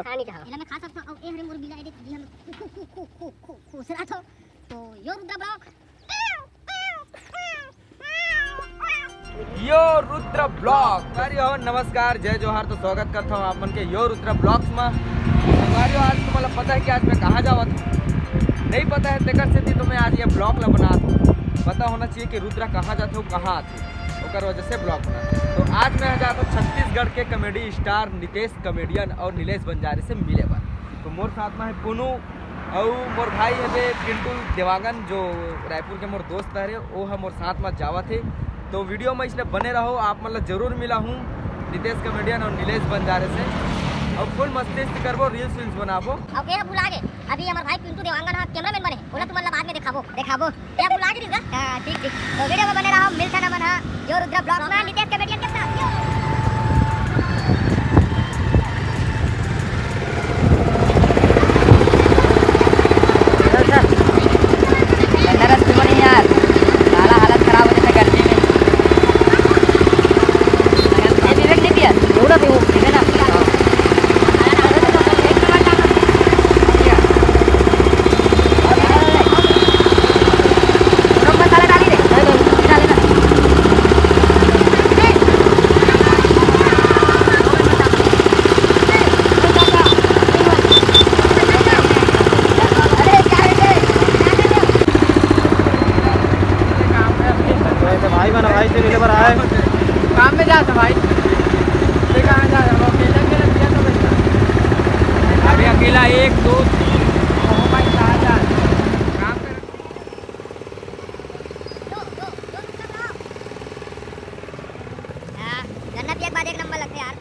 खानी चाहो एला में खा सकतो और ए हरे मोर बिला एदे जी हम खुश रहा तो यो रुद्र ब्लॉक यो रुद्र ब्लॉग कार्य हो नमस्कार जय जोहार तो स्वागत करता हूँ आपन के यो रुद्र ब्लॉग्स में संगवारियों आज तुम्हाला पता है कि आज मैं कहाँ जावत नहीं पता है तेकर से तो मैं आज ये ब्लॉग ला बना पता होना चाहिए कि रुद्रा कहाँ जाते हो कहाँ आते ओकर वजह से ब्लॉग बना तो आज मैं जाता हूँ छत्तीसगढ़ के कॉमेडी स्टार नितेश कॉमेडियन और नीलेश बंजारे से मिले बार तो मोर साथ में है पुनू और मोर भाई है पिंटू देवांगन जो रायपुर के मोर दोस्त है वो है मोर साथ में जावा थे तो वीडियो में इसलिए बने रहो आप मतलब जरूर मिला हूँ नितेश कॉमेडियन और नीलेश बंजारे से और फुल मस्ती करबो रील्स बनाबो अब के बुला के अभी हमार भाई पिंटू देवांगन हां कैमरामैन बने बोला तुम मतलब बाद में दिखाबो ये बुला के दीगा हां ठीक तो वीडियो में बने रहो मिलता ना बना जो रुद्र ब्लॉग्स में नितेश कॉमेडियन के साथ काम में जाता भाई कहाँ जा अभी अकेला 1 2 3 भाई कहाँ जा काम कर गन्ना भी एक बाद एक नंबर लगते यार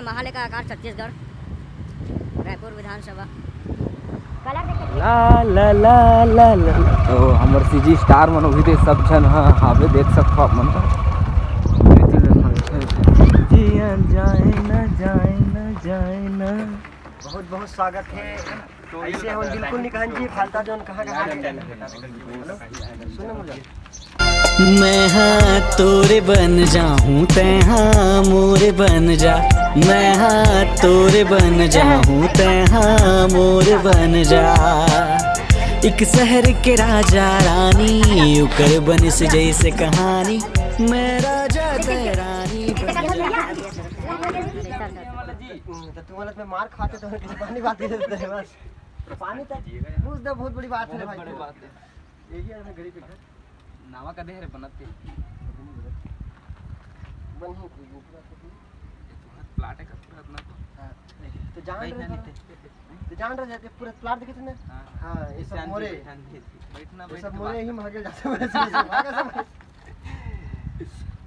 महाले का आकार छत्तीसगढ़ रायपुर विधानसभा ला ला ला ला ला तो हमर सीजी स्टार मन भी सब जन हावे देख सकते आप मन जाए ना बहुत बहुत स्वागत है तो ऐसे हम बिल्कुल नहीं कहन जी फालता जोन कहाँ सुनो मुझे मैं हाँ तोरे बन जाऊँ तै हाँ मोरे बन जा मैं हाँ तोरे बन जाऊँ तै हाँ मोरे बन जा एक शहर के राजा रानी उकर बन से जैसे कहानी मैं राजा तै रानी तो तुम्हारे में मार खाते तो पानी बात कर देते हैं बस पानी तक पूछ दो बहुत बड़ी बात है भाई यही है गरीब पे नावा का देहरे बनते बन ही प्लाट है का अपना तो जान रहे जाते पूरा प्लाट देखे थे ना हां ये सब मोरे बैठना सब मोरे ही भागे जाते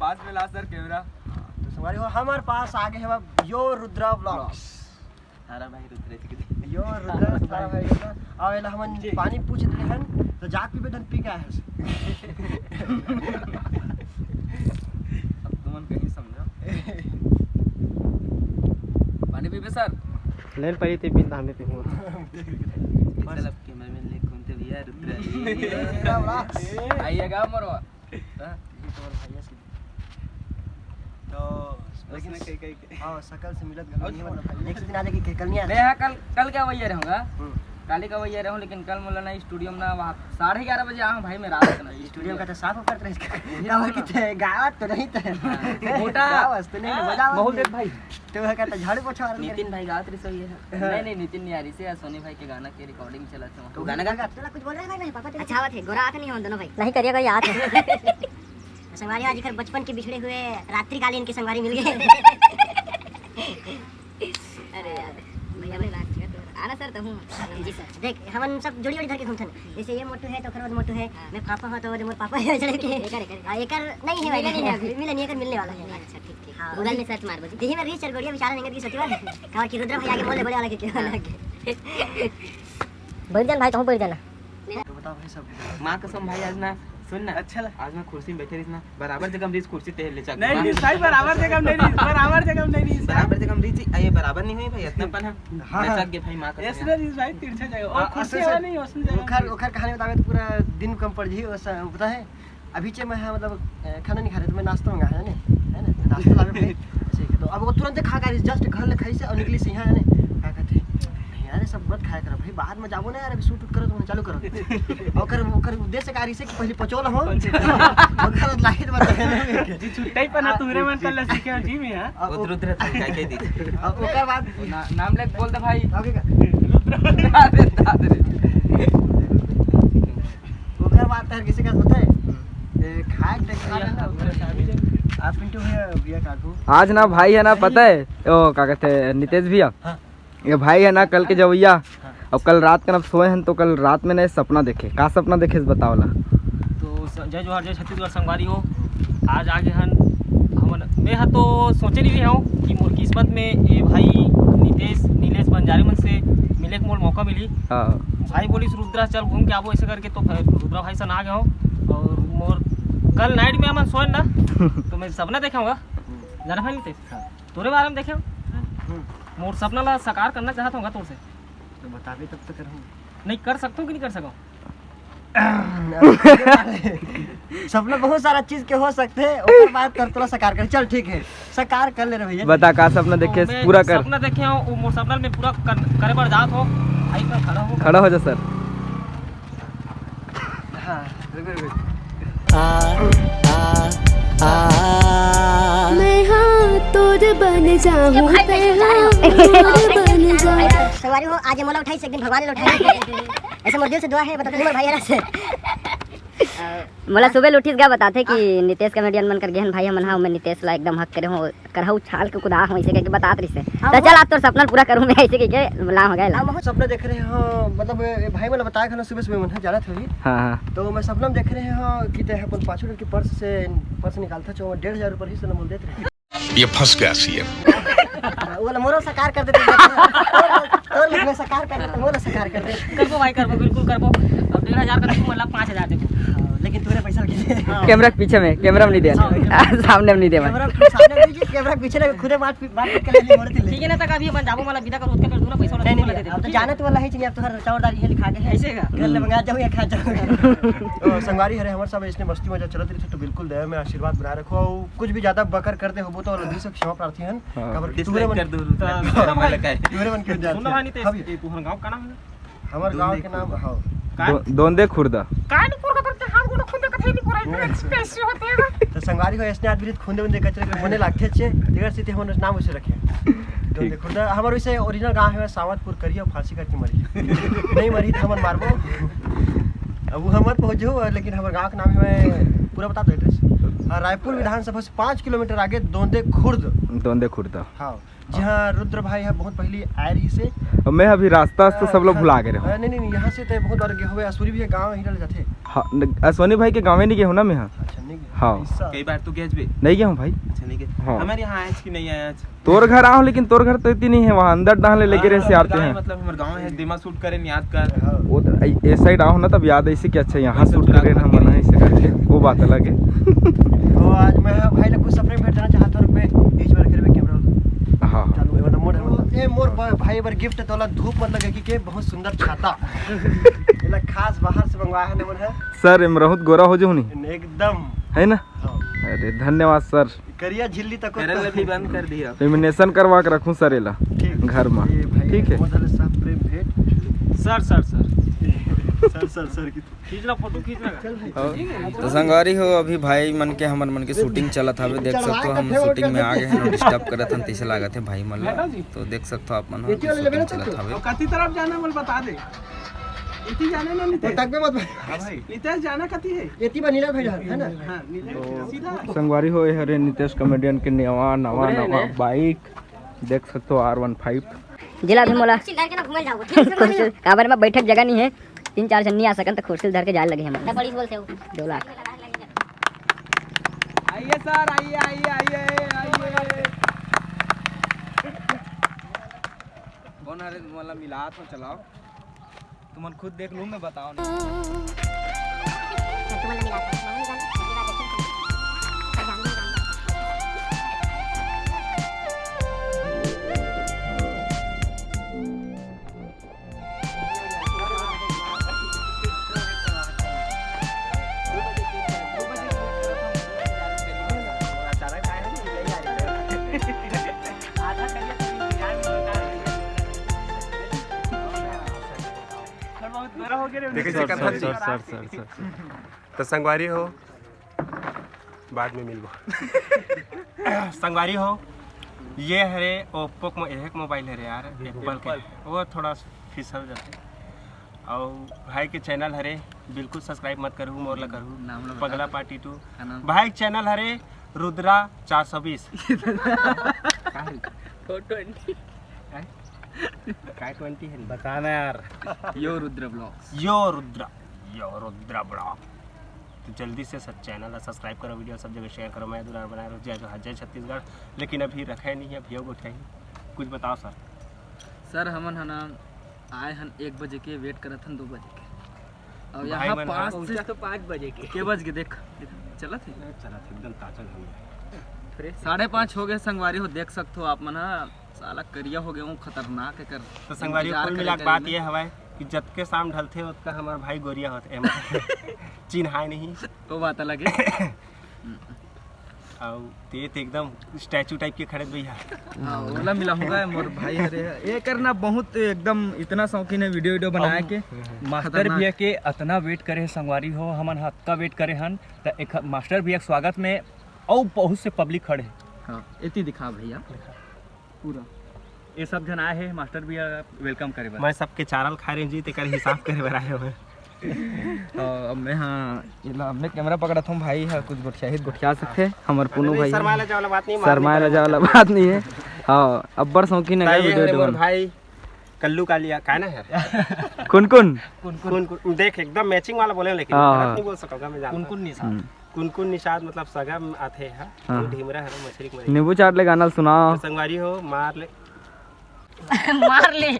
पास में ला सर कैमरा तो सवारी हो हमारे पास आगे है यो रुद्र ब्लॉग्स सारा भाई रुद्र यो रुद्र सारा भाई आवेला हम पानी पूछ रहे हैं तो जाक पीबे दन पी के आए अब तुमन कहीं समझो पानी पीबे सर लेन पड़ी ते बिंदा हमें पे हो मतलब कैमरा में ले घूमते भी यार रुद्र आइएगा मरो हां ये तो भैया से तो लेकिन कई हां सकल से मिलत नहीं मतलब एक दिन आ जाके कल नहीं मैं कल क्या वही रहूंगा काली का वही रहूं लेकिन कल मोला ना स्टूडियो में ना वहां 11:30 बजे आऊं भाई मैं रात में स्टूडियो का तो साफ करते रहे क्या हो कि गावत तो नहीं थे मोटा गावस तो नहीं बजाओ बहुत देख भाई तो है कहता झाड़ू पोछा नितिन भाई गावत रही सही है नहीं नितिन नहीं आ रही से सोनी भाई के गाना के रिकॉर्डिंग चला था तो गाना गा चला कुछ बोल रहे हैं नहीं पापा अच्छा बात है गोरा हाथ नहीं हो दोनों भाई नहीं करिएगा याद है संगवारी आज कर बचपन के बिछड़े हुए रात्रिकालीन के संगवारी मिल गए अरे यार भैया ने लास्ट आना सर तो हूं जी सर देख हम सब जोड़ी जोड़ी धर के घूमथन जैसे ये मोटू है तो खरवद मोटू है मैं पापा हो तो मोर पापा है जड़े के एकर नहीं है भाई नहीं है अभी मिलने एकर मिलने वाला है अच्छा ठीक ठीक हां गूगल में सर्च मार बजी देखिए मैं रीच चल गड़िया विचार नहीं की सचिवा कहा कि रुद्र भाई आगे बोले बड़े वाला के क्या लगे बढ़ जान भाई कहूं बढ़ जाना तो बताओ भाई सब मां कसम भाई आज ना सुन ना, अच्छा आज मैं कुर्सी में बैठे रही ना, बराबर जगह हम कुर्सी ते ले चल नहीं भाई, बराबर जगह नहीं, बराबर जगह नहीं, बराबर जगह हम रही ये बराबर नहीं हुई भाई, इतना पन हम मैं चल गए भाई मां का ऐसे नहीं भाई, तिरछा जगह और कुर्सी वाला नहीं, उसमें जगह ओखर कहानी बतावे तो पूरा दिन कम पड़ जी। पता है अभी चे मैं मतलब खाना नहीं खा रहे तो मैं नाश्ता मंगा है ना, नाश्ता लावे भाई ठीक है। तो अब वो तुरंत खा कर जस्ट घर ले खाई से और निकली से यहाँ है ना, क्या कहते यार सब मत खाया करो भाई, बाहर में जाबो ना यार, अभी शूट करो तो चालू करो ओकर उद्देश्य कारी से कि पहले पचोल हो ओकर लाइट बता जी छुट्टाई पना तुरे मन कल सीखे जी में है उधर उधर क्या कह दी ओकर बाद नाम लेके बोल दे भाई ओके का रुद्र ओकर बाद तार किसी का पता है आप पिंटू भैया काकू आज ना भाई है ना पता है ओ क्या कहते हैं नितेश भैया, ये भाई है ना कल के जवैया, अब कल रात के ना सोए हैं तो कल रात में ना सपना देखे, का सपना देखे बताओ ला। तो जय जोहार जय छत्तीसगढ़ संगवारी हो, आज आगे हन हमन मैं हा तो सोचे नहीं हूँ कि मोर किस्मत में ये भाई नीलेश बंजारी मन से मिले के मोर मौका मिली। भाई बोली रुद्रा चल घूम के आबो ऐसे करके, तो रुद्रा भाई सन आ गया हूँ और मोर कल नाइट में हमन सोए ना तो मैं सपना देखाऊंगा जाना भाई नितेश, तोरे बारे में देखे मोर सपना ला साकार करना चाहता हूँ तोर से, तो बता भी तब तो करूँ नहीं कर सकता हूँ कि नहीं कर सकूँ। सपना बहुत सारा चीज के हो सकते हैं, ओकर बात कर तोला साकार कर, चल ठीक है साकार कर ले रहे भैया। बता का सपना देखे पूरा कर, सपना देखे हो वो मोर सपना में पूरा करे पर जात हो, भाई पर खड़ा हो जा सर। हाँ रुक मैं हाँ तोर बन जाऊँ, बन जा। सवारी हो आज मोला उठाई से एक दिन भगवान ने उठाई ऐसे मोर दिल से दुआ है, बता तुम्हारे भाई यार से मोला सुबह उठिस गा बताते कि नितेश कॉमेडियन मन कर गहन भाई हमन हा मैं नितेश ला एकदम हक करे हो करहु छाल के कुदा हो ऐसे करके बतात रही से तो चल आज तोर सपना पूरा करूं मैं ऐसे करके ला हो गया हम बहुत सपना देख रहे हो, मतलब भाई मैंने बताया था ना सुबह मन जाना था हाँ तो मैं सपना में देख रहे हो कि ते अपन 500 रुपये की पर्स निकालता जो 1,500 रुपये ही से बोल देते रहे ये फंस गया सीएम वो मोरो साकार कर देते तो लिखने साकार कर देते मोरो साकार कर दे करबो भाई करबो बिल्कुल करबो। अब 1,500 का तुम मतलब 5,000 देखो, लेकिन तूने पैसा रखे कैमरा के पीछे में, कैमरा में नहीं दे सामने में नहीं दे कैमरा सामने दीजिए, कैमरा पीछे लगे खुदे मार कर ले मोरे ठीक है ना तक अभी अपन जाबो मतलब विदा कर उसके कर दूना पैसा नहीं नहीं अब तो जाने तो वाला है चाहिए, अब तो हर चौड़दारी है लिखा के ऐसे का घर ले मंगा जाओ या खा जाओ। ओ संगवारी हरे हमर सब इसने मस्ती मजा चलत रही तो बिल्कुल दया में आशीर्वाद बनाए रखो, और कुछ भी ज्यादा बकर करते हो तो लगी से क्षमा प्रार्थी हन खबर तूरे मन कर दूर तूरे मन के सुन भाई नितेश तू हर गांव का नाम है? हमर गांव के नाम हां दोंदे खुर्दा कानपुर का करते हम गुण खुद कथे नहीं पुराई एक्सप्रेस होते हैं तो संगवारी को ऐसे आदमी खुंदे उंदे कचरे के होने लागते छे देगर स्थिति हमर नाम उसे रखे तो देखो खुदा हमर वैसे ओरिजिनल गांव है सावतपुर करिया फांसी करके मरी नहीं मरी तो हमर मारबो अब वो हमर पहुंचो, लेकिन हमर गांव का नाम है पूरा बता दो एड्रेस, रायपुर विधानसभा से 5 किलोमीटर आगे दोंदे खुर्द हाँ, जहाँ रुद्र भाई है बहुत पहले आए रही से। मैं अभी रास्ता तो सब लोग भुला गए रहे। नहीं यहाँ से तो बहुत बार गए हुए असुरी भी गांव ही रहते थे। हाँ अश्वनी भाई के गाँव में नहीं गए हो ना मैं। अच्छा नहीं हाँ कई बार तू गए भी नहीं गया हूँ भाई। अच्छा नहीं गए हाँ। हमारे यहाँ आज की नहीं आया आज तोर घर आओ, लेकिन तोर घर तो इतनी नहीं है, वहाँ अंदर डालने लेके रहे से आते हैं। मतलब हमारे गांव है दिमाग शूट करें याद कर वो इस साइड आओ ना तब याद ऐसे कि अच्छा यहाँ शूट करे ना मना ऐसे करके वो बात अलग है। तो आज मैं भाई लोग कुछ सपने में भेजना चाहता हूँ रुपए बीच में रखे कैमरा हाँ चालू है मतलब मोर भाई बर गिफ्ट तोला धूप मत लगे कि के बहुत सुंदर छाता एला खास बाहर से मंगवाया है नमन है सर इमरहुत गोरा हो जो नहीं एकदम है ना। अरे धन्यवाद सर। करिया झिल्ली तक केरल भी बंद कर दिया लेमिनेशन करवा के रखूँ सर एला घर में ठीक है। प्रेम भेंट सर सर सर सर की खींचना फोटो खींचना चल भाई तो संगवारी हो अभी भाई मन के हमन मन के शूटिंग चलत हवे, देख सकते हो हम शूटिंग में आ गए हैं, डिस्टर्ब करत हन तैसे लागत है भाई मन तो देख सकते हो आप मन शूटिंग चलत हवे। कति तरफ जाना बोल बता दे इति जाने ना नितेश तक में मत हां भाई नितेश जाना कति है एती बनीला भाई है ना हां नितेश सीधा संगवारी हो हरे नितेश कॉमेडियन के नवा बाइक देख सकते हो R15 जिला भी मोला चिल्ला के ना घूमे जाओ काबर में बैठक जगह नहीं है, 3-4 जन नहीं आ सकन तो कुर्सी धर के जाए लगे हम ना बड़ी बोलते हो 2 लाख। आइए सर आइए आइए आइए आइए कौन अरे मतलब मिला तो चलाओ तुम खुद देख लूँ मैं बताओ ना। तुम्हाला मिला था मालूम जान अगली बार देखेंगे जान दो सर तो संगवारी हो बाद में मिलबो संगवारी हो ये हरे ओप्पो को एक मोबाइल है यार एप्पल के वो थोड़ा फिसल जाते और भाई के चैनल हरे बिल्कुल सब्सक्राइब मत करूँ मोरला करूँ पगला पार्टी 2 भाई चैनल हरे रुद्रा 420 काय 20 है बताना यार यो रुद्र ब्लॉग्स यो रुद्रा ब्लॉग तो जल्दी से सब चैनल सब्सक्राइब करो वीडियो सब जगह शेयर करो मैं दुलार बना रहा हूँ जय छत्तीसगढ़ लेकिन अभी रखे नहीं है भैया उठाई कुछ बताओ सर सर हमन है ना आए हन 1 बजे के वेट करत हन 2 बजे के और यहाँ भाई मन 5 से तो 5 बजे के बज के देख चला थे एकदम ताजा हो 5:30 हो गए संगवारी हो देख सकते हो आप मन साला करिया हो गए हूँ खतरनाक है कर तो संगवारी कुल मिला के बात ये हवा कि जब के शाम ढलते उतना हमारे भाई गोरिया होते चिन्हाय नहीं तो बात अलग है और तेज एकदम स्टैचू टाइप के खड़े भैया हाँ ओला मिला होगा मोर भाई हरे ये करना बहुत एकदम इतना शौकीन है वीडियो बनाया के मास्टर भैया के इतना वेट करे संगवारी हो हमन हद का वेट करे हन तो एक मास्टर भैया के स्वागत में और बहुत से पब्लिक खड़े हाँ इतनी दिखा भैया पूरा ये सब जन आए हैं मास्टर भैया वेलकम करे मैं सबके चारल खा रहे जी तेकर हिसाब करे बनाए हुए अब मैं हाँ हमने कैमरा पकड़ा था भाई है कुछ गुठिया सकते हमार पुनू भाई शर्माला वाला बात नहीं शर्माला वाला बात नहीं है हाँ अब्बर शौकीन है वीडियो भाई कल्लू का लिया का ना है कुन देख एकदम मैचिंग वाला बोले लेकिन गलत नहीं बोल सकूंगा मैं जानता कुन निशान कुन निशाद मतलब सगा आते हैं हाँ। ढीमरा है मछली के मरी नींबू चाट ले गाना सुना तो संगवारी हो मार ले मार ले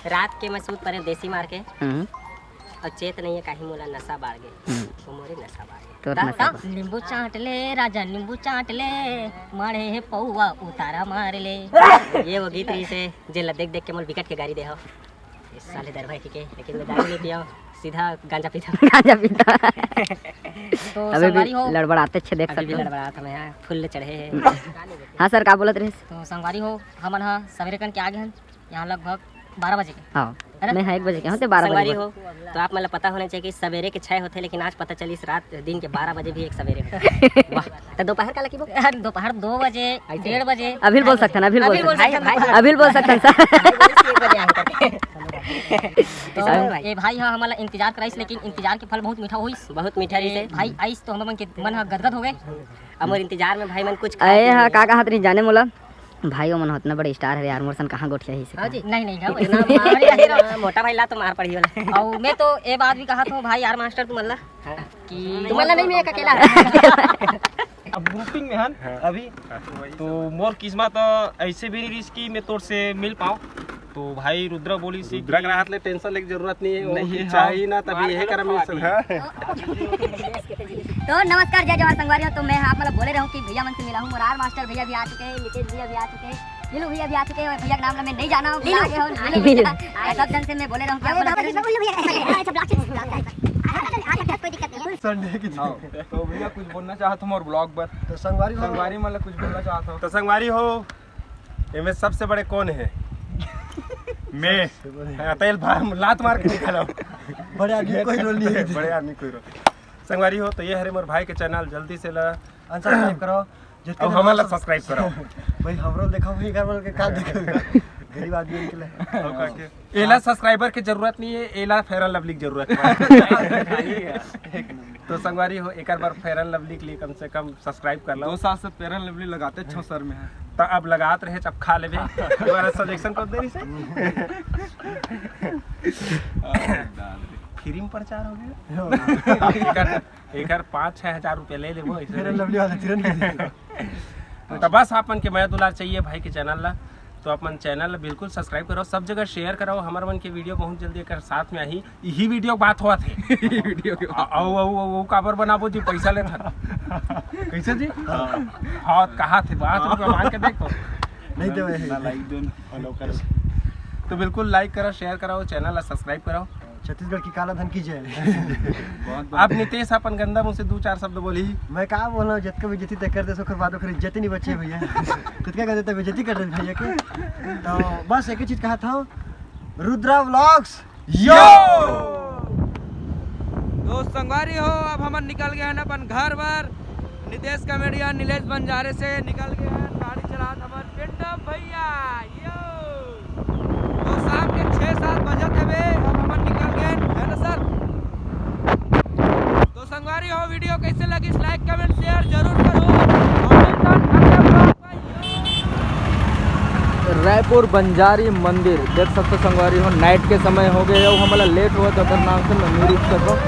रात के मैं सूत परे देसी मार के और चेत नहीं है कहीं मोला नशा बाढ़ गए वो मोरे नशा बाढ़ गए नींबू चाट ले राजा नींबू चाट ले मारे है पौवा उतारा मार ले ये वो गीत रही से जे देख देख के मोल विकट के गाड़ी दे हो इस साले दर भाई ठीक है लेकिन मैं दारू नहीं पिया सीधा गांजा पीता तो अभी भी लड़बड़ाते अच्छे देख अभी सकते भी हो लड़बड़ा था मैं यहाँ फुल चढ़े हैं हाँ सर का बोलत रहे तो संगवारी हो हमन हाँ सवेरे कन के आगे हैं यहाँ लगभग 12 बजे के हाँ मैं 1 बजे के होते 12 संगवारी बजे हो तो आप मतलब पता होना चाहिए कि सवेरे के 6 होते लेकिन आज पता चली इस रात दिन के 12 बजे भी एक सवेरे होते वाह तो दोपहर का लकी दोपहर 2 बजे 1:30 बजे अभी बोल सकते हैं अभी बोल सकते हैं सर तो ये भाई हाँ हमारा इंतजार कराइस लेकिन इंतजार के फल बहुत मीठा होइस बहुत मीठा रही से भाई आइस तो हम मन के मन गदगद हो गए हमारे इंतजार में भाई मन कुछ अरे हाँ का हाथ नहीं जाने मोला भाई वो मन होतना बड़े स्टार है यार मोरसन कहाँ गोठिया ही से हाँ जी नहीं जाओ इतना मोटा भाई ला तो मार पड़ी वाला और मैं तो ये बात भी कहा था भाई यार मास्टर तुम अल्लाह कि तुम अल्लाह नहीं मैं एक अकेला अब ग्रुपिंग में हन अभी तो मोर किस्मत ऐसे भी नहीं कि मैं तोर से मिल पाऊँ तो भाई रुद्रा बोली सी रुद्रा के हाथ ले टेंशन लेके जरूरत नहीं है नहीं है, चाहिए ना तभी यही कर मिल सकता तो नमस्कार जय जवाहर संगवारियों तो मैं आप मतलब बोले रहूँ कि भैया मन से मिला हूँ मुरार मास्टर भैया भी आ चुके हैं नितेश भैया भी आ चुके हैं नीलू भैया भी आ चुके हैं भैया का नाम मैं नहीं जाना हूँ सब जन से मैं बोले रहूँ तो भैया कुछ बोलना चाहता हूँ और ब्लॉग पर तो संगवारी मतलब कुछ बोलना चाहता हूँ तो संगवारी हो इनमें सबसे बड़े कौन है मैं तेल लात मार के निकाला बड़े आदमी कोई रोल नहीं है बड़े आदमी कोई रोल संगवारी हो तो ये हरे मोर भाई के चैनल जल्दी से अनसब्सक्राइब करो अब हमारा सब्सक्राइब करो भाई हमरो देखो भाई घर वाले के का देखो गरीब आदमी के लिए एला सब्सक्राइबर की जरूरत नहीं है एला फेयर एंड लवली की जरूरत है तो संगवारी हो एक बार फेयर एंड लवली के लिए कम से कम सब्सक्राइब कर लो 2 साल से फेयर एंड लवली लगाते 6 सर में है तो अब लगात रहे जब खा लेबे दोबारा सजेशन कर देरी से फ्री में प्रचार हो गया एक 5-6 हजार रुपये ले लेबो फेयर एंड लवली वाला तुरंत तो बस आपन के मैं दुलार चाहिए भाई के चैनल ला तो अपन चैनल बिल्कुल सब्सक्राइब करो, सब जगह शेयर करो। हमारे मन के वीडियो बहुत जल्दी कर साथ में आई यही वीडियो बात हुआ थे वीडियो के औ काबर बनाबो जी पैसा ले था कैसे जी हाँ कहा थे बात मान के देखो नहीं दे लाइक दो फॉलो करो, तो बिल्कुल लाइक करो, शेयर करो, चैनल सब्सक्राइब करो। छत्तीसगढ़ की काला धन की जय। आप नितेश अपन गंदा मुँह से 2-4 शब्द बोली। मैं कहा बोल रहा हूँ जितका बेइज्जती तय कर दे सो बाद ओकर इज्जत नहीं बचे भैया। कितना कहते थे बेइज्जती कर रहे भैया के। तो बस एक ही चीज कहा था, रुद्रा व्लॉग्स यो। दोस्त संगवारी हो, अब हम निकल गए हैं अपन घर बार। नितेश कॉमेडियन नीलेश बंजारे से निकल गए हैं, गाड़ी चला हमारे पिंटम भैया यो। तो शाम के 6-7 बजे थे, अब हम निकल गए है ना सर। तो संगवारी हो, वीडियो कैसे लगी लाइक कमेंट शेयर जरूर करो। रायपुर बंजारी मंदिर देख सकते संगवारी हो, नाइट के समय हो गए, हमारा लेट हुआ तो नाम से मैं रीच कर रहा हूँ।